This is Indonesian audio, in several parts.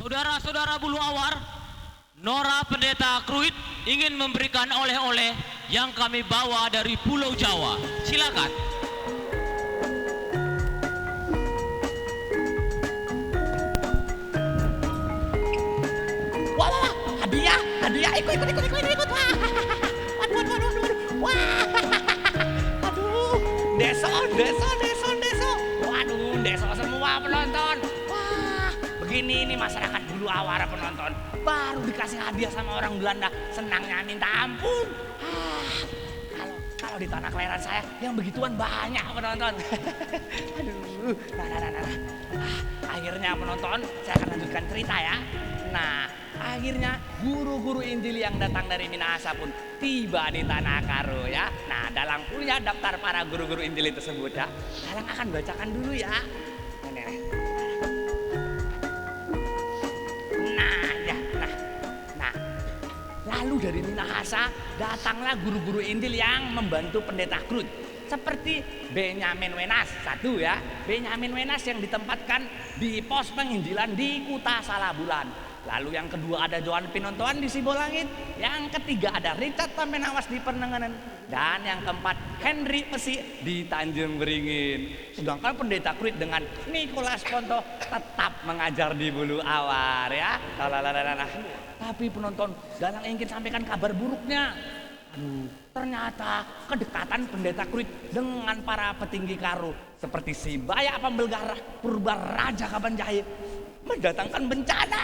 Saudara-saudara bulu awar, Nora Pendeta Kruid ingin memberikan oleh-oleh yang kami bawa dari Pulau Jawa. Silakan. Wah, wah, wah, hadiah, ikut. Wah, waduh. Wah, aduh, deso. Waduh, deso semua penonton. Wah, begini ini masyarakat bulu awara penonton. Baru dikasih hadiah sama orang Belanda, senangnya minta ampun. Kalau di tanah kelahiran saya yang begituan banyak penonton. Aduh, nah. Akhirnya penonton, saya akan lanjutkan cerita ya. Nah, akhirnya guru-guru Injil yang datang dari Minahasa pun tiba di Tanah Karo ya. Nah, Dalang punya daftar para guru-guru Injil tersebut ya. Dalang akan bacakan dulu ya. Nah. Lalu dari Minahasa datanglah guru-guru Injil yang membantu Pendeta Kruid. Seperti Benyamin Wenas, satu ya. Benyamin Wenas yang ditempatkan di pos penginjilan di Kuta Salabulan. Lalu yang kedua ada Johan Pinontoan di Sibolangit. Yang ketiga ada Richard Tampenawas di Penenganan. Dan yang keempat Henry Pesi di Tanjung Beringin. Sedangkan Pendeta Kruid dengan Nicholas Ponto tetap mengajar di Bulu Awar ya. Tapi penonton, Dalang ingin sampaikan kabar buruknya. Ternyata kedekatan Pendeta Kruid dengan para petinggi Karo seperti si Bayak Pambelgarah, Purba Raja Kabanjahit mendatangkan bencana.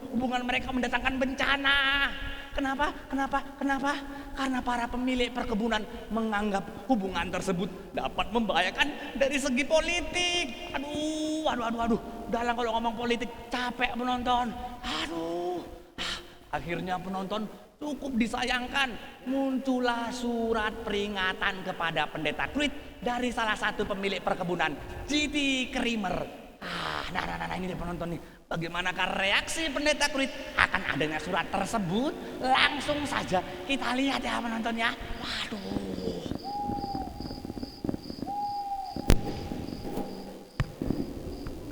Hubungan mereka mendatangkan bencana. Kenapa? Karena para pemilik perkebunan menganggap hubungan tersebut dapat membahayakan dari segi politik. Aduh. Dalang kalau ngomong politik capek penonton. Akhirnya penonton, cukup disayangkan, muncullah surat peringatan kepada Pendeta Kruid dari salah satu pemilik perkebunan, G.T. Krimer. Nah ini nih penonton nih, bagaimanakah reaksi Pendeta Kruid akan adanya surat tersebut? Langsung saja kita lihat ya penonton ya. Waduh.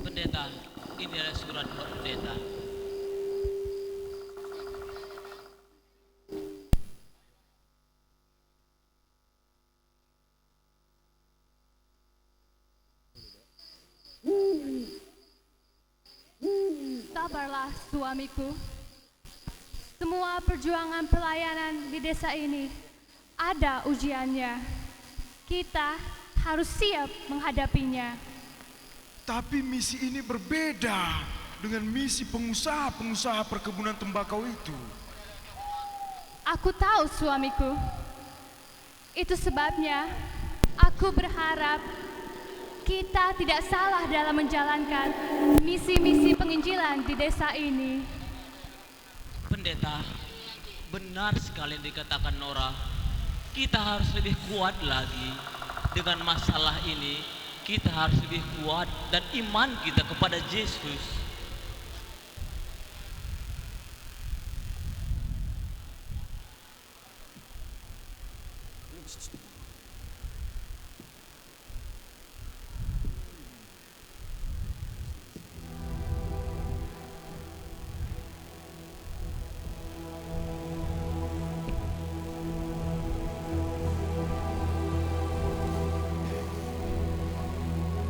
Pendeta, ini adalah surat buat pendeta. Sabarlah suamiku. Semua perjuangan pelayanan di desa ini ada ujiannya. Kita harus siap menghadapinya. Tapi misi ini berbeda dengan misi pengusaha perkebunan tembakau itu. Aku tahu suamiku. Itu sebabnya aku berharap kita tidak salah dalam menjalankan misi-misi penginjilan di desa ini. Pendeta, benar sekali yang dikatakan Nora. Kita harus lebih kuat lagi dengan masalah ini. Kita harus lebih kuat dan iman kita kepada Yesus.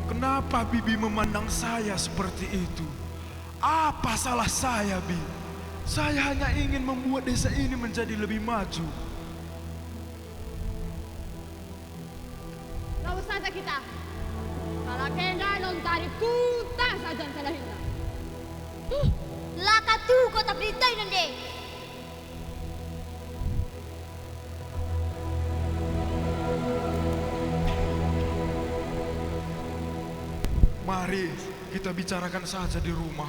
Kenapa Bibi memandang saya seperti itu? Apa salah saya, Bi? Saya hanya ingin membuat desa ini menjadi lebih maju. Tahu saja kita. Para kena non tarik kuta saja salah kita. Laka tu kota berita nanti. Mari kita bicarakan saja di rumah.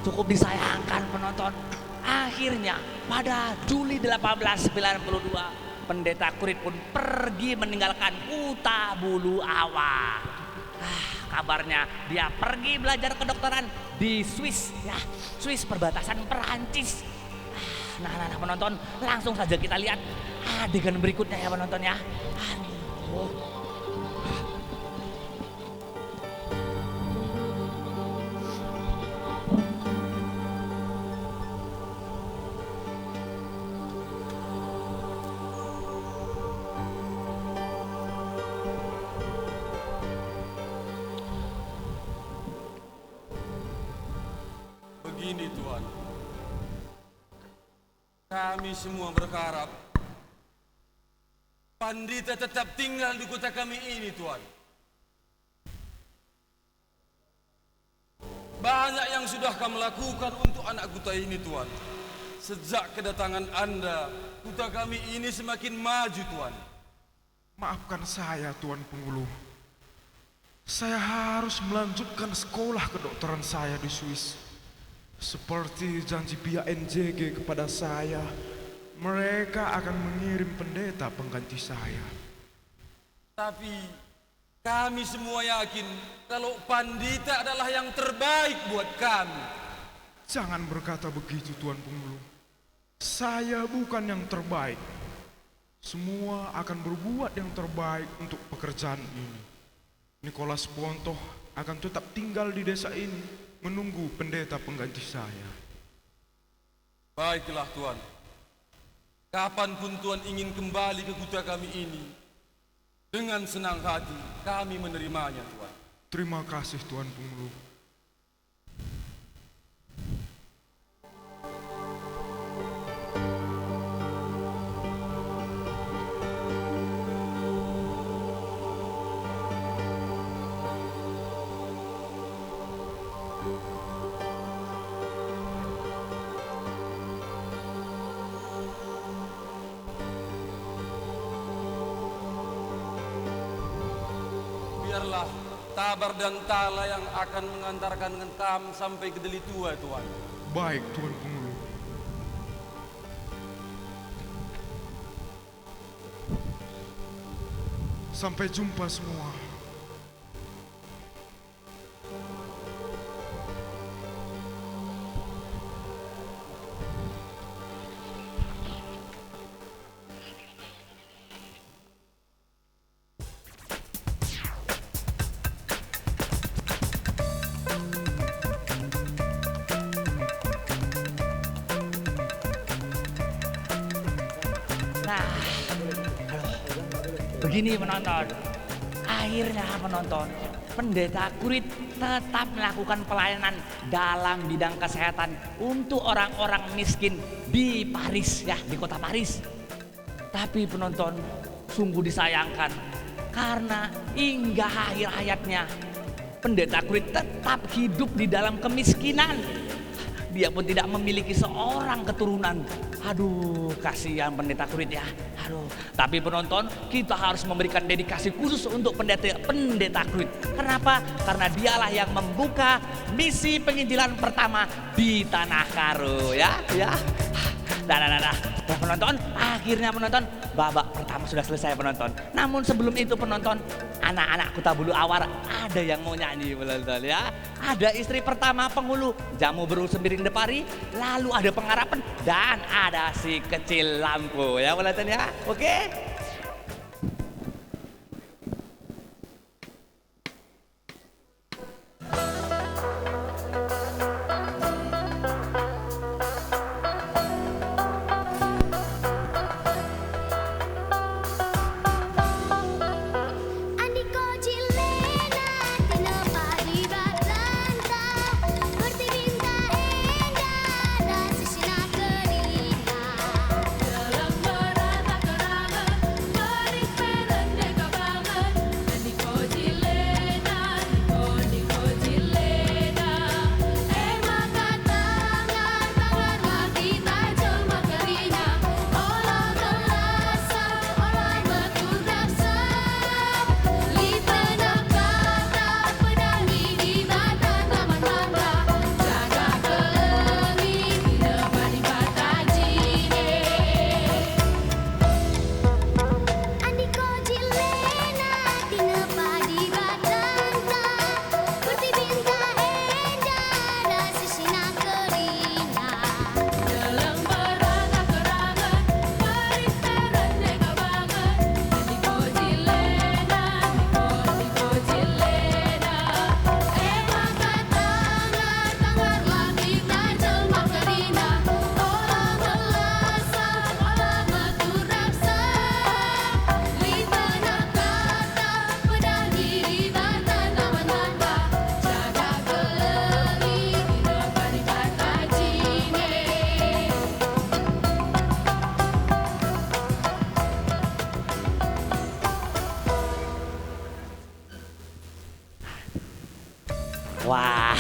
Cukup disayangkan penonton. Akhirnya pada Juli 1892 Pendeta Kruid pun pergi meninggalkan Kuta Bulu Awar. Kabarnya dia pergi belajar kedokteran di Swiss ya, Swiss perbatasan Perancis. Nah, penonton, langsung saja kita lihat adegan berikutnya ya penonton ya. Aduh. Begini Tuan, kami semua berharap Pandita tetap tinggal di kota kami ini Tuan. Banyak yang sudah kami lakukan untuk anak kota ini Tuan. Sejak kedatangan Anda, kota kami ini semakin maju Tuan. Maafkan saya, Tuan Pengulu. Saya harus melanjutkan sekolah kedokteran saya di Swiss. Seperti janji pihak NJG kepada saya, mereka akan mengirim pendeta pengganti saya. Tapi kami semua yakin kalau Pandita adalah yang terbaik buat kami. Jangan berkata begitu, Tuan Pengulu. Saya bukan yang terbaik. Semua akan berbuat yang terbaik untuk pekerjaan ini. Nicholas Pontoh akan tetap tinggal di desa ini, menunggu pendeta pengganti saya. Baiklah Tuan. Kapanpun Tuan ingin kembali ke kota kami ini, dengan senang hati kami menerimanya Tuan. Terima kasih, Tuan Pengulu. Biarlah Tabar dan Tala yang akan mengantarkan kami sampai ke Deli Tua Tuan. Baik, Tuan Pengulu. Sampai jumpa semua. Nah, begini penonton, akhirnya penonton, pendeta Kurit tetap melakukan pelayanan dalam bidang kesehatan untuk orang-orang miskin di Paris ya, di kota Paris. Tapi penonton, sungguh disayangkan karena hingga akhir hayatnya pendeta Kurit tetap hidup di dalam kemiskinan. Dia pun tidak memiliki seorang keturunan. Aduh, kasihan pendeta Kurit ya. Aduh, tapi penonton, kita harus memberikan dedikasi khusus untuk pendeta Kurit. Kenapa? Karena dialah yang membuka misi penginjilan pertama di Tanah Karo ya. Nah, penonton, akhirnya penonton, babak pertama sudah selesai penonton. Namun sebelum itu penonton, anak-anak Kuta Bulu Awar ada yang mau nyanyi penonton ya. Ada istri pertama penghulu Jamu Beru Sembiring Depari, lalu ada Pengharapan dan ada si kecil lampu ya penonton ya. Oke? Andiko Cilena tinapa di Batlanta Berti bintang indah dan sisina kerina Dalam merata kerana Wah,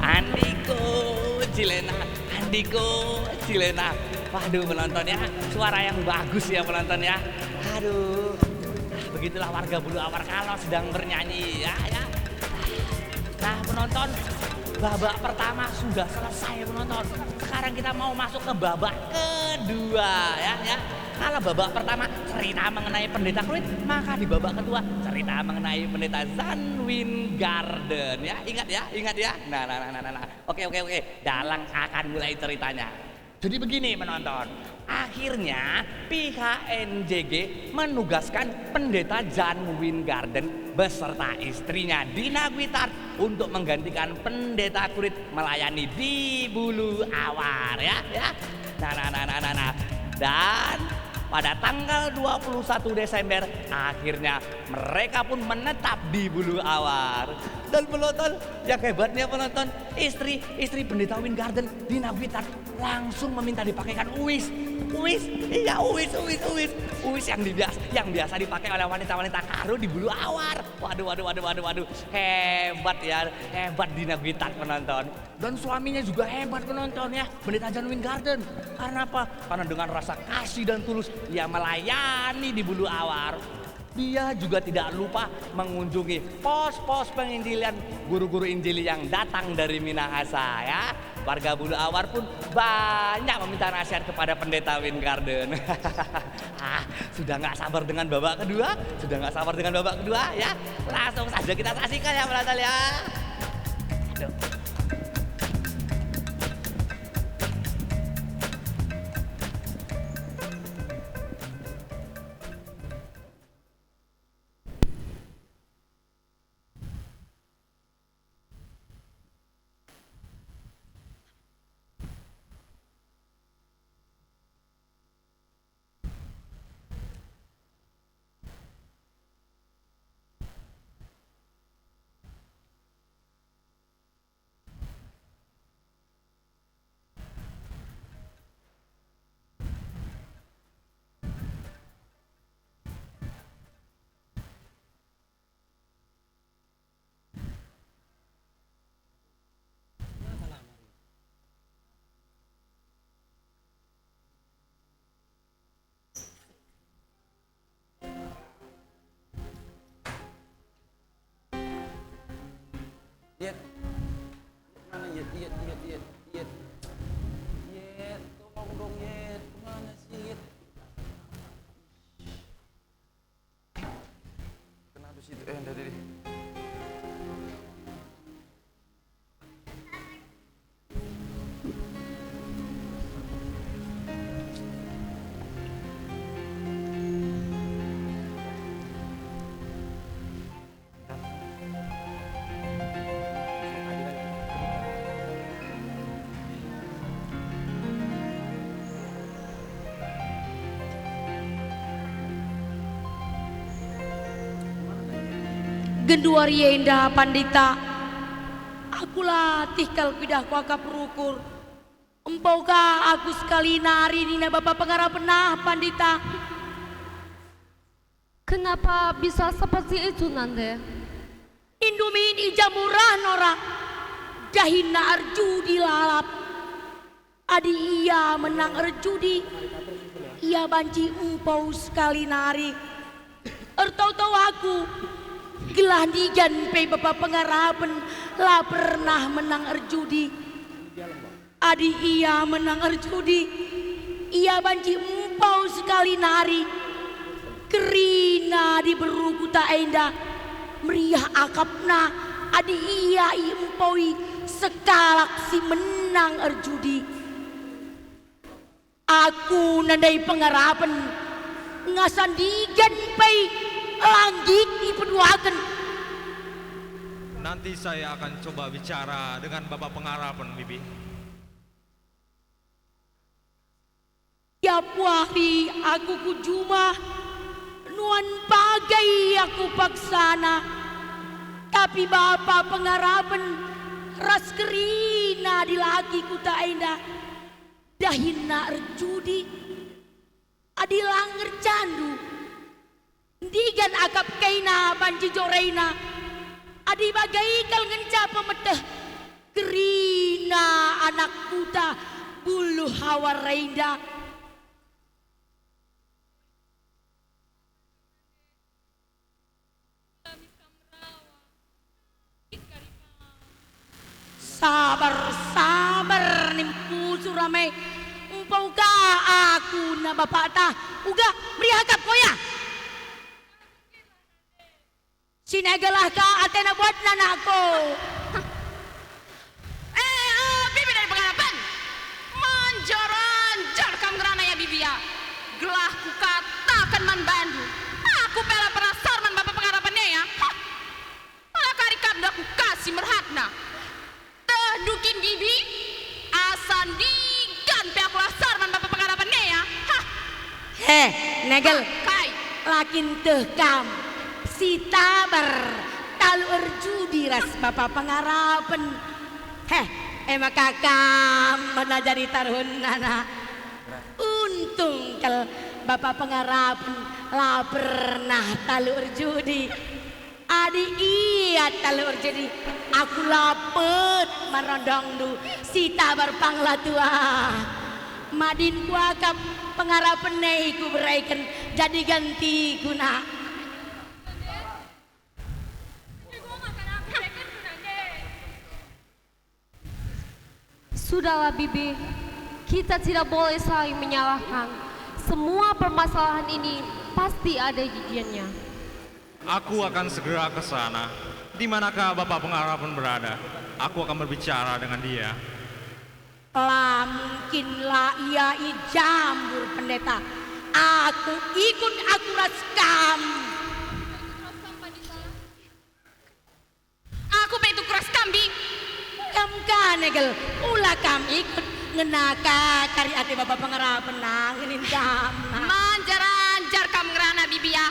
Andiko Cilena. Waduh penonton ya, suara yang bagus ya penonton ya. Aduh, begitulah warga Bulu Awar kalau sedang bernyanyi ya. Nah penonton, babak pertama sudah selesai penonton. Sekarang kita mau masuk ke babak kedua ya. Kalau babak pertama cerita mengenai Pendeta Kruit, maka di babak kedua cerita mengenai Pendeta Zanwin Garden ya. Ingat ya. Nah. Oke. Dalang akan mulai ceritanya. Jadi begini penonton, akhirnya pihak NJG menugaskan Pendeta Zanwin Garden beserta istrinya Dina Gwitar untuk menggantikan Pendeta Kruit melayani di Bulu Awar ya. Nah. Dan pada tanggal 21 Desember akhirnya mereka pun menetap di Bulu Awar. Dan penonton, yang hebatnya penonton, istri Pendeta Win Garden, Dina Gwitar, langsung meminta dipakaikan uwis yang biasa dipakai oleh wanita-wanita karo di Bulu Awar. Waduh, hebat Dina Gwitar penonton. Dan suaminya juga hebat penonton ya, Pendeta Zanwin Garden. Karena apa? Karena dengan rasa kasih dan tulus ia melayani di Bulu Awar. Dia juga tidak lupa mengunjungi pos-pos penginjilan guru-guru Injili yang datang dari Minahasa ya. Warga Bulu Awar pun banyak meminta nasihat kepada Pendeta Win Garden. Sudah nggak sabar dengan babak kedua ya. Langsung saja kita saksikan ya penonton ya. Aduh. Yet. Mana Yet. Yet, tolong dong Yet. Mana sih Yet? Kenapa sih itu? Dari. Genduaria indah pandita, aku latih kal pidah kuakap rukur. Empaukah aku sekali nari nina bapak pengarah penah pandita. Kenapa bisa seperti itu Nande? Indomin ija murah nora, dahina arjudi lalap. Adi ia menang arjudi, ia banci empau sekali nari. Ertau-tau aku gelah dijan pe bapak pengarapan lah pernah menang arjudi. Adi ia menang arjudi, ia banci empau sekali nari. Kerina di beruku tak endah, meriah akapna. Adi ia impaui sekalak si menang arjudi. Aku nandai pengarapan ngasandigan pe langit dipeduakan. Nanti saya akan coba bicara dengan Bapak Pengarapan, Bibi. Tiap hari aku kujuma, nuan pagai aku paksana. Tapi Bapak Pengarapan ras kerina di laki ku tak endah. Dahina arjudi, adilanger candu. Digan akap kaina banci joreina, adi bagaikan ngenca pemeteh gerina anak buta bulu hawa reinda. Sabar nimpu suramai umpau ka aku na bapak ta uga berihakap koya sinegalah ka atena buat nanako. Bibi dari pengarapan manjar kam gerana ya bibi ya gelah ku katakan man bandu aku pela penasar man bapak pengarapannya ya malah karikam dah ku kasih merhatna dukin bibi asan digan pe aku lasar man bapak pengarapannya ya. Negel Kai lakin teh kam si tabar talu erjudi ras bapak pengarapan. Emang kakak menajari tarun nana untung kal bapak pengarapan lah pernah talu erjudi. Adi iya talur jadi aku lapet marondong du si tabar pangla tua madin ku akap pengarapan ku beraikan jadi ganti guna. Sudahlah Bibi, kita tidak boleh saling menyalahkan. Semua permasalahan ini pasti ada jijiannya. Aku akan segera ke sana. Di manakah Bapak Pengharapan berada? Aku akan berbicara dengan dia. Lah mungkinlah ia ijambur pendeta. Aku ikut aku raskam. aku pe itu keras kambing Kam kanegel ulah kam ikut ngenaka kari ati bapak pengarapan nanginin kam. manjar-anjar kam ngerana bibi ya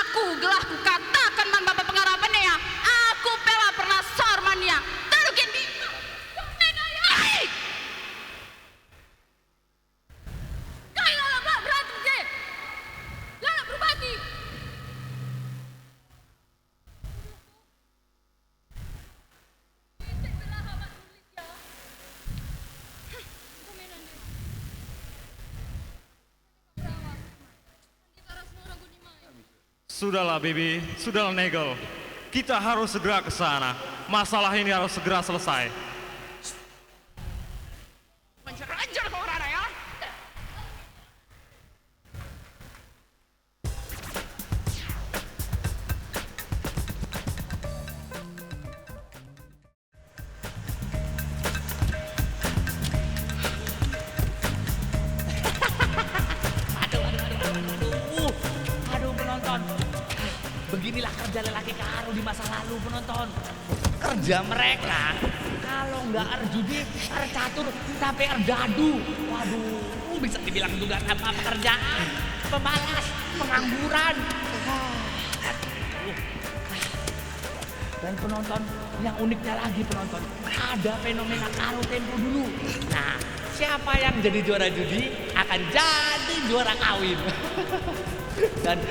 aku gelah ku katakan man bapak pengarapannya ya aku pela pernah sorman ya tarukin di Kai lala berantem je lala berbati Sudahlah Bibi, sudahlah Negel. Kita harus segera ke sana. Masalah ini harus segera selesai. manjar-anjar kau ngerana ya Aduh penonton, beginilah kerja lelaki karu di masa lalu penonton. Kerja mereka kalau nggak erjudi, ercatur, tapi erdadu. Waduh, bisa dibilang juga apa pekerjaan, pemalas, pengangguran. Dan penonton, yang uniknya lagi penonton, ada fenomena karu tempo dulu. Nah, siapa yang jadi juara judi akan jadi juara kawin. dan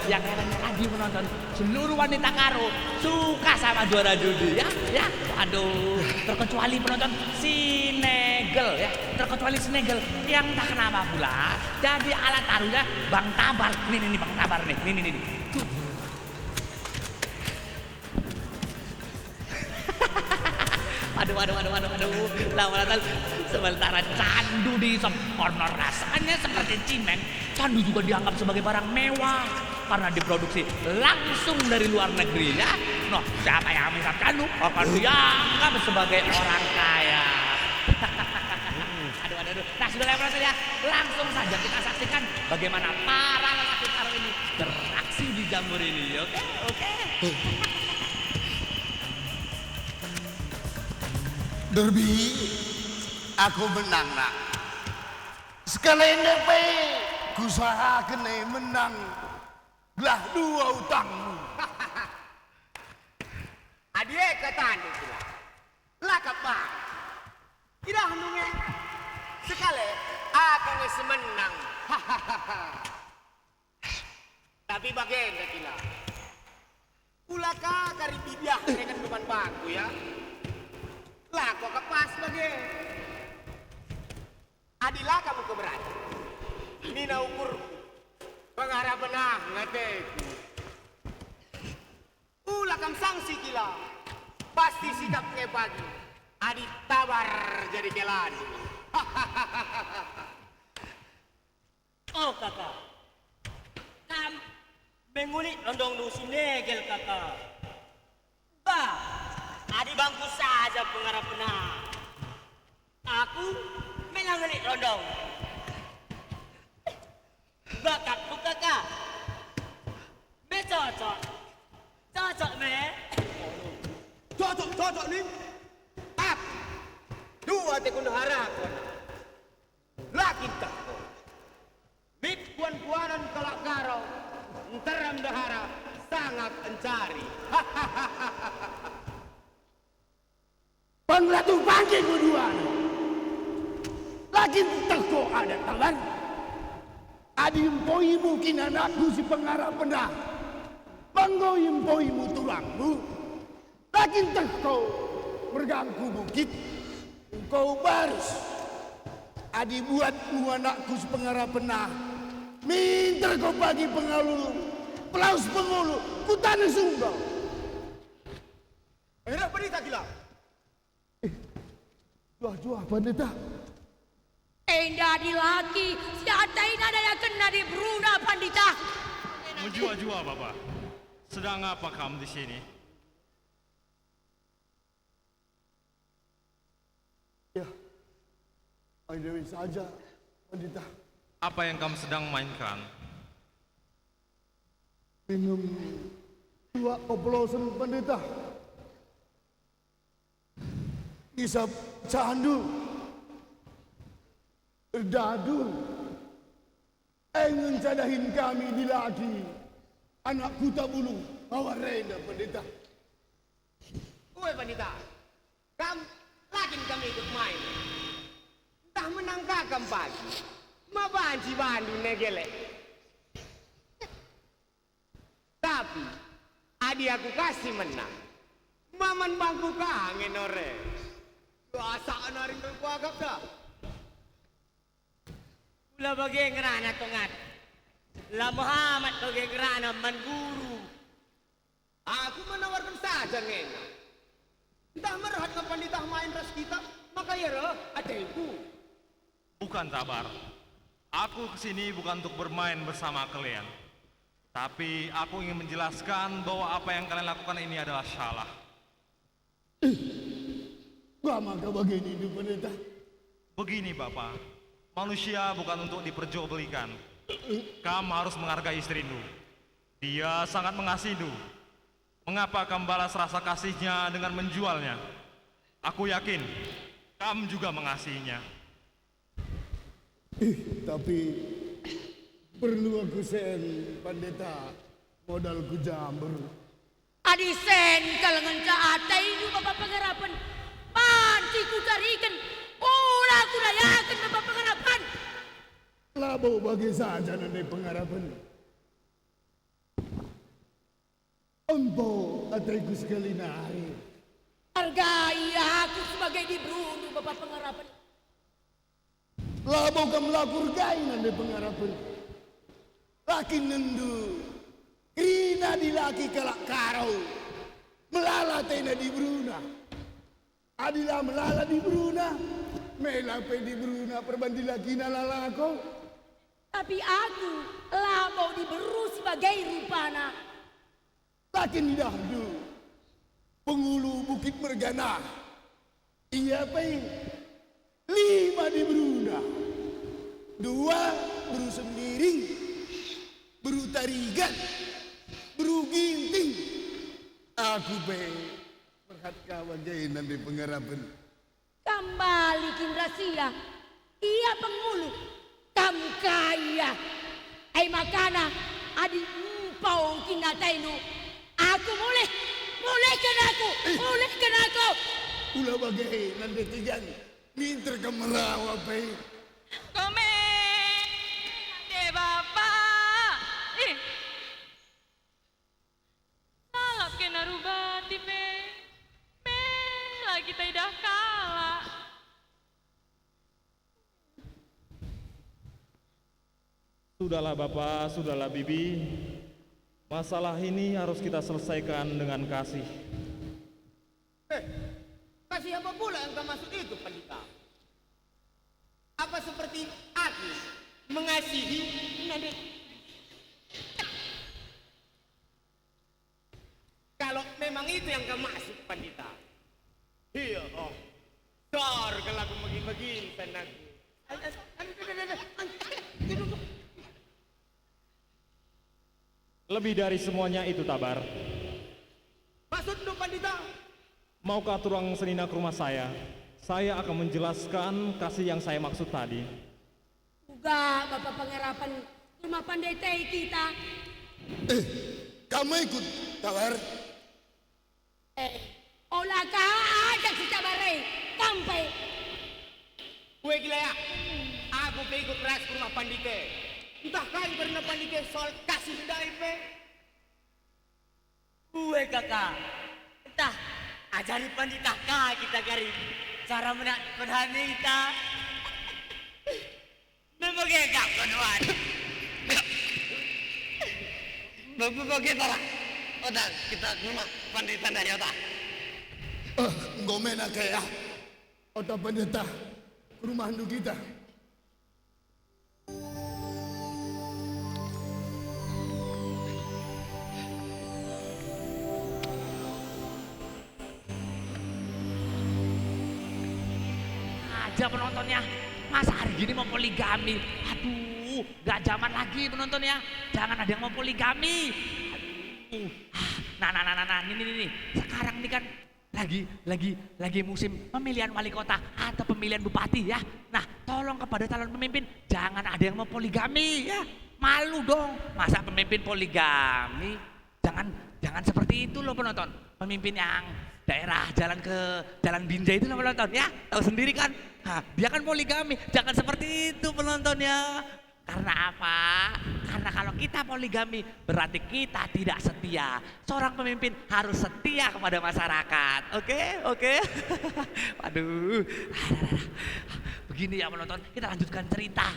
yang herannya lagi penonton, seluruh wanita karo suka sama juara judi ya. Aduh, terkecuali penonton si Negel ya, terkecuali si Negel yang tak kenapa pula jadi alat taruhnya Bang Tabar. Nih Bang Tabar nih, nih. Aduh. Lawan sementara candu di Semporno rasanya seperti cimeng. Candu juga dianggap sebagai barang mewah karena diproduksi langsung dari luar negeri ya. Noh, siapa yang mengisap candu akan dianggap sebagai orang kaya. Aduh. Nah, sudah lewat saja. Langsung saja kita saksikan bagaimana para lelaki karo ini beraksi di jamur ini. Oke. Derby, aku menang nak. Sekalian DP, kusaha kena menang. Belah dua utangmu. Adik kata anda pula. Lah kapan? Tidak hendungnya. Sekali akan semenang. Tapi bagaimana kila? Ulaka kari bibiah dengan bapaku ya. Lah kok kepas lagi. Adilah kamu keberatan. Nina ukur pengharapan ngateku. Ulah kam sanksi gila. Pasti sikap kayak pagi. Adi tabar jadi keladi. Oh kakak, kam mengulik rondong dusun negel kakak. Bah, adi bangku saja pengarapna. Aku menangulik rondong. Bakatku kakak, me cocok, cocok me. Cocok nih. Ap, dua tekun harapan. Laki tak. Bit puan-puanan kalak karau, enteram dahara sangat encari. Penglatu panggil kedua. Lagi teko ada tangan. Adi empoi mungkin anakku si pengarap pendah. Banggo empoimu tulangmu. Lagi teko berganggu bukit. Engkau baris. Adi buatmu anakku si pengarap pendah. Minta kau bagi pengalu, pelaus pengulu, ku tanah sumbang. Akhirnya pendeta gila. Juah pendeta. Endah di laki, si atain ada yang kena di Bruna pandita. Menjua-jua Bapak. Sedang apa kamu di sini? Ya, Dewi saja pendeta. Apa yang kamu sedang mainkan? Minum dua oplosan pendeta. Isap candu. Dadu. Engin cadahin kami di lagi. Anak kuta bulu. Bawa renda pendeta. Uwe pendeta. Lagi kami ikut main. Entah menang kakam pagi. Mabanci bandu negele. Tapi adi aku kasih menang. Maman bangku kangen ore. Asaan hari ku agak dah. Ulah bagi ngerana tongat. La Muhammad bagi ngerana mengguru. Aku menawarkan saja ngena. Entah merhat ke pandita main ras kita. Maka ya roh, adekku. Bukan sabar. Aku kesini bukan untuk bermain bersama kalian. Tapi aku ingin menjelaskan bahwa apa yang kalian lakukan ini adalah salah. Maka begini itu pendeta. Begini Bapak, manusia bukan untuk diperjualbelikan. Kamu harus menghargai istrimu. Dia sangat mengasihimu. Mengapa kamu balas rasa kasihnya dengan menjualnya? Aku yakin kamu juga mengasihinya. Tapi perlu aku sen pendeta modalku jamber. Adi sen kalangan caatai itu bapak pengarapan. Panci ku carikan. Ulah ku dayakan bapak pengarapan. Labo bagi saja nanti pengharapan. Empo ataiku sekali nari. Hargai aku sebagai di Bruno bapak pengarapan. Labo kam lakur gain nanti pengharapan. Laki nendu. Krina di laki kalak karau. Melala tena di Bruna. Adilah melala di Bruna. Melape di Bruna perbandi lagi nalalako. Tapi aku lah mau diberu sebagai rupana. Lakin dahdu. Penghulu Bukit Mergana. Iya pai. 5 di Bruna. 2 beru semiring. Beru tarigan. Beru ginting. Aku pai. Berhat kawan jai nanti pengharapan. Kembali Kindrasia. Ia penghulu. Kamu kaya. Ai makana adi empau kinatainu. Aku mulihkan aku. Mulihkan aku. Ulah bagai nanti tijan. Minta kemerawa pai. Kome, de bapak. Salah kena rubati pe. kita dah kalah. Sudahlah Bapak, sudahlah Bibi. Masalah ini harus kita selesaikan dengan kasih. Kasih apa pula yang kau maksud itu, Pandita? Apa seperti aku mengasihi Nadik? Kalau memang itu yang kau maksud, Pandita. Iya, oh. Sor kalau aku begini-begini, tenaga. Lebih dari semuanya itu, Tabar. Maksud lu, Pandita? Maukah Turang Senina ke rumah saya? Saya akan menjelaskan kasih yang saya maksud tadi. Juga Bapak Pengarapan rumah pendeta kita. Kamu ikut, Tawar? Olah kah ajak si Tabarai sampai. Gue gila ya, aku ikut ras ke rumah Pandita. Entah kau pernah Pandita soal kasih dari pe. Gue kakak, entah ajari Pandita kah kita garip cara menghani kita. Memang gak konuan. Bagi tara. Otak kita ke rumah Pandita dari otak. Ngomena kayak otak Pandita ke rumah handu kita. Aja penontonnya, masa hari gini mau poligami? Aduh, gak zaman lagi penontonnya. Jangan ada yang mau poligami. Aduh. Nah, ini. Sekarang ini kan lagi musim pemilihan wali kota atau pemilihan bupati ya. Nah, tolong kepada calon pemimpin jangan ada yang mau poligami ya. Malu dong, masa pemimpin poligami? Jangan seperti itu loh penonton. Pemimpin yang daerah jalan Binjai itu loh penonton ya. Tahu sendiri kan? Nah, dia kan poligami. Jangan seperti itu penontonnya. Karena apa? Karena kalau kita poligami berarti kita tidak setia. Seorang pemimpin harus setia kepada masyarakat. Oke? Waduh. Begini ya penonton, kita lanjutkan cerita.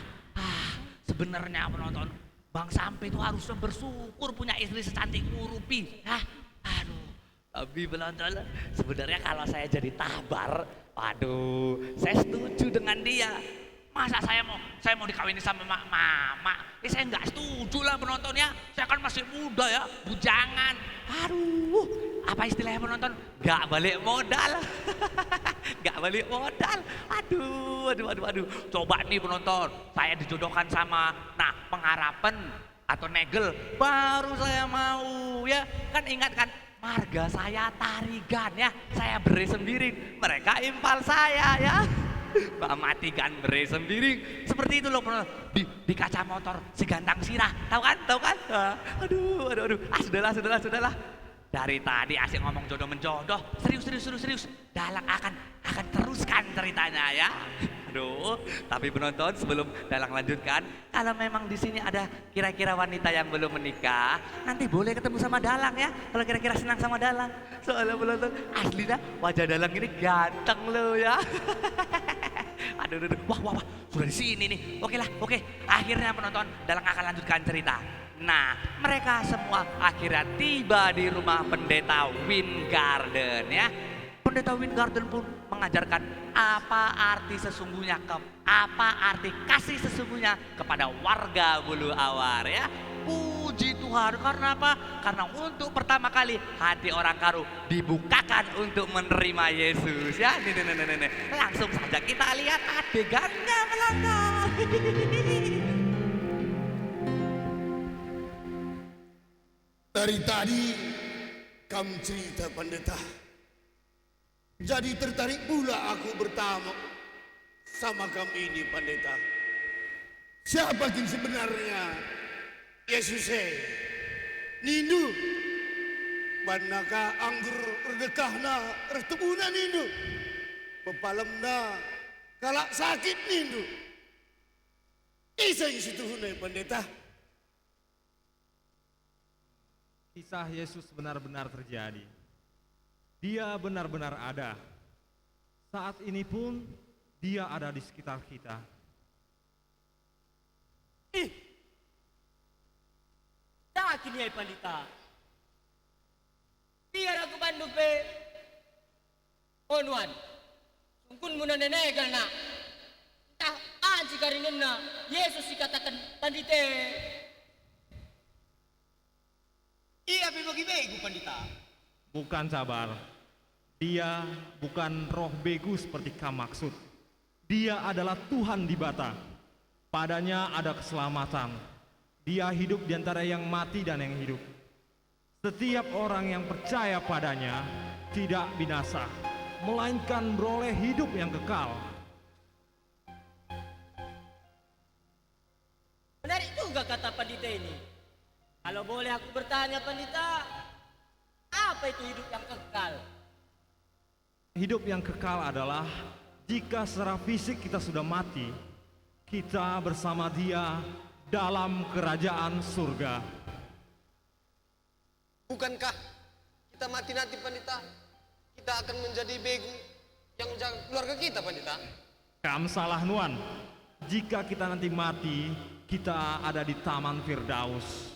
Sebenarnya penonton, Bang Sampai itu harusnya bersyukur punya istri secantik Urupi. Aduh. Tapi penonton, sebenarnya kalau saya jadi Tabar, waduh, saya setuju dengan dia. Masa saya mau dikawini sama mama? Saya nggak setuju lah penonton ya. Saya kan masih muda ya, bujangan. Aduh, apa istilahnya penonton? Nggak balik modal. Nggak balik modal. Aduh. Coba nih penonton, saya dijodohkan sama Pengharapan atau Negel, baru saya mau ya. Kan ingat kan? Marga saya Tarigan ya. Saya beri sendiri, mereka impal saya ya. Matikan beri sendiri seperti itu loh di kaca motor si Gantang Sirah, tahu kan? Aduh. Sudahlah. Dari tadi asik ngomong jodoh menjodoh, serius. Dalang akan teruskan ceritanya ya. Aduh, tapi penonton sebelum Dalang lanjutkan, kalau memang di sini ada kira-kira wanita yang belum menikah, nanti boleh ketemu sama Dalang ya. Kalau kira-kira senang sama Dalang, soalnya penonton aslinya wajah Dalang ini ganteng loh ya. Aduh. Wah, sudah di sini nih. Oke. Akhirnya penonton Dalang akan lanjutkan cerita. Nah, mereka semua akhirnya tiba di rumah pendeta Wingarden ya. Pendeta Wingarden pun mengajarkan apa arti kasih sesungguhnya kepada warga Bulu Awar ya. Puji Tuhan, karena apa? Karena untuk pertama kali hati orang Karo dibukakan untuk menerima Yesus ya. Nih. Langsung saja kita lihat adegannya penonton. Dari tadi kamu cerita pendeta, jadi tertarik pula aku bertemu sama kamu ini pendeta. Siapa yang sebenarnya Yesus? Nindu manakah anggur redekahna retebuna nindu pepalemna kalak sakit nindu isa yang situ pendeta. Kisah Yesus benar-benar terjadi. Dia benar-benar ada. Saat ini pun dia ada di sekitar kita. Ih, sakit ya Pandita. Biar aku bantu pe. Onuan, sungkun muna nenegal na. Entah aji karinin na Yesus dikatakan Pandite. Iya bagi begu Pandita. Bukan sabar. Dia bukan roh begu seperti kamu maksud. Dia adalah Tuhan di bata. Padanya ada keselamatan. Dia hidup di antara yang mati dan yang hidup. Setiap orang yang percaya padanya tidak binasa, melainkan beroleh hidup yang kekal. Menarik juga kata Pandita ini. Kalau boleh aku bertanya Pandita, apa itu hidup yang kekal? Hidup yang kekal adalah jika secara fisik kita sudah mati, kita bersama Dia dalam kerajaan surga. Bukankah kita mati nanti Pandita? Kita akan menjadi begu yang menjaga keluarga kita Pandita. Kamu salah Nuan. Jika kita nanti mati, kita ada di Taman Firdaus.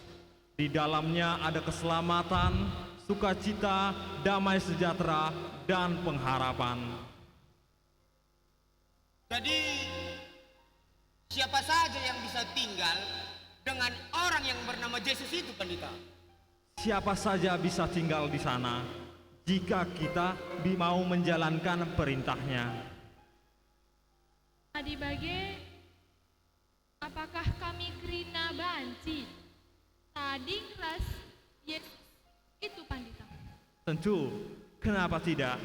Di dalamnya ada keselamatan, sukacita, damai sejahtera, dan pengharapan. Jadi siapa saja yang bisa tinggal dengan orang yang bernama Yesus itu Pandita? Siapa saja bisa tinggal di sana jika kita mau menjalankan perintahnya. Adi bage, apakah kami kerina banci? Tadi kelas Yesus itu Pandita. Tentu, kenapa tidak?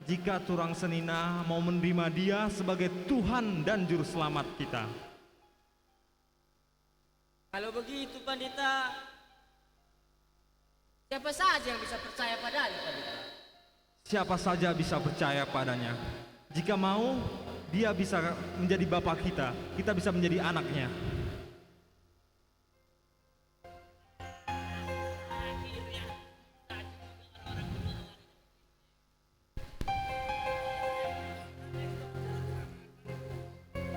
Jika Turang Senina mau menerima Dia sebagai Tuhan dan Juru Selamat kita. Kalau begitu Pandita, siapa saja yang bisa percaya padanya Pandita? Siapa saja bisa percaya padanya. Jika mau, Dia bisa menjadi Bapa kita bisa menjadi anaknya.